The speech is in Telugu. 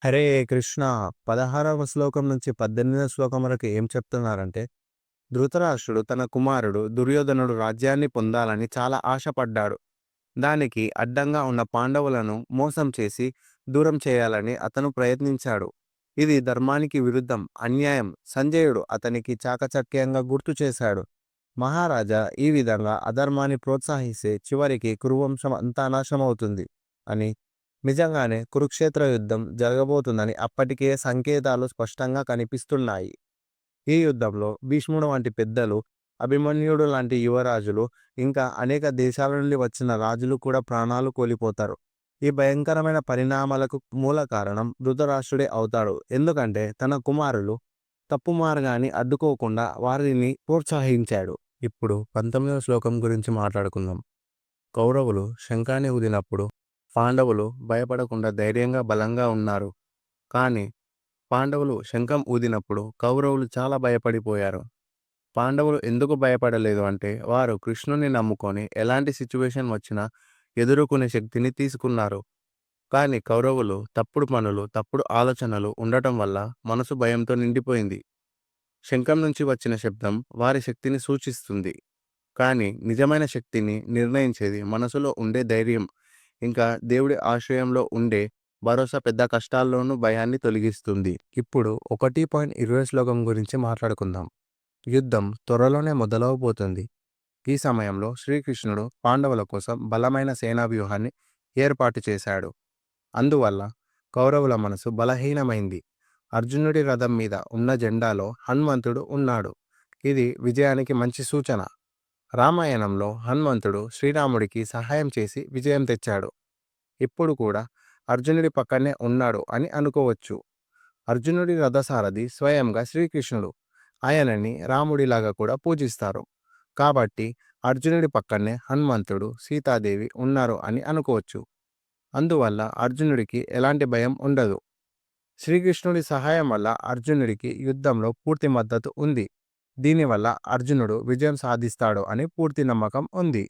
హరే కృష్ణ 16వ శ్లోకం నుంచి 18వ శ్లోకం వరకు ఏం చెప్తున్నారంటే, ధృతరాష్ట్రుడు తన కుమారుడు దుర్యోధనుడు రాజ్యాన్ని పొందాలని చాలా ఆశపడ్డాడు. దానికి అడ్డంగా ఉన్న పాండవులను మోసం చేసి దూరం చేయాలని అతను ప్రయత్నించాడు. ఇది ధర్మానికి విరుద్ధం, అన్యాయం. సంజయుడు అతనికి చాకచక్యంగా గుర్తు చేశాడు. మహారాజా ఈ విధంగా అధర్మాన్ని ప్రోత్సహిస్తే చివరికి కురువంశం అంతా నాశనమవుతుంది అని. నిజంగానే కురుక్షేత్ర యుద్ధం జరగబోతుందని అప్పటికే సంకేతాలు స్పష్టంగా కనిపిస్తున్నాయి. ఈ యుద్ధంలో భీష్ముడు వంటి పెద్దలు, అభిమన్యుడు లాంటి యువరాజులు, ఇంకా అనేక దేశాల నుండి వచ్చిన రాజులు కూడా ప్రాణాలు కోల్పోతారు. ఈ భయంకరమైన పరిణామాలకు మూల కారణం ధృతరాష్ట్రుడే అవుతాడు. ఎందుకంటే తన కుమారులు తప్పు మార్గాన్ని అడ్డుకోకుండా వారిని ప్రోత్సహించాడు. ఇప్పుడు 19వ శ్లోకం గురించి మాట్లాడుకుందాం. కౌరవులు శంఖాన్ని ఊదినప్పుడు పాండవులు భయపడకుండా ధైర్యంగా బలంగా ఉన్నారు. కానీ పాండవులు శంఖం ఊదినప్పుడు కౌరవులు చాలా భయపడిపోయారు. పాండవులు ఎందుకు భయపడలేదు అంటే వారు కృష్ణుని నమ్ముకొని ఎలాంటి సిచ్యువేషన్ వచ్చినా ఎదుర్కొనే శక్తిని తీసుకున్నారు. కానీ కౌరవులు తప్పుడు పనులు, తప్పుడు ఆలోచనలు ఉండటం వల్ల మనసు భయంతో నిండిపోయింది. శంఖం నుంచి వచ్చిన శబ్దం వారి శక్తిని సూచిస్తుంది. కానీ నిజమైన శక్తిని నిర్ణయించేది మనసులో ఉండే ధైర్యం, ఇంకా దేవుడి ఆశ్రయంలో ఉండే భరోసా పెద్ద కష్టాల్లోనూ భయాన్ని తొలగిస్తుంది. ఇప్పుడు 1.20 శ్లోకం గురించి మాట్లాడుకుందాం. యుద్ధం త్వరలోనే మొదలవబోతుంది. ఈ సమయంలో శ్రీకృష్ణుడు పాండవుల కోసం బలమైన సేనా వ్యూహాన్ని ఏర్పాటు చేశాడు. అందువల్ల కౌరవుల మనసు బలహీనమైంది. అర్జునుడి రథం మీద ఉన్న జెండాలో హనుమంతుడు ఉన్నాడు. ఇది విజయానికి మంచి సూచన. రామాయణంలో హనుమంతుడు శ్రీరాముడికి సహాయం చేసి విజయం తెచ్చాడు. ఇప్పుడు కూడా అర్జునుడి పక్కనే ఉన్నాడు అని అనుకోవచ్చు. అర్జునుడి రథసారథి స్వయంగా శ్రీకృష్ణుడు. ఆయనని రాముడిలాగా కూడా పూజిస్తారు. కాబట్టి అర్జునుడి పక్కనే హనుమంతుడు, సీతాదేవి ఉన్నారు అని అనుకోవచ్చు. అందువల్ల అర్జునుడికి ఎలాంటి భయం ఉండదు. శ్రీకృష్ణుడి సహాయం వల్ల అర్జునుడికి యుద్ధంలో పూర్తి మద్దతు ఉంది. దీనివల్ల అర్జునుడు విజయం సాధిస్తాడు అని పూర్తి నమ్మకం ఉంది.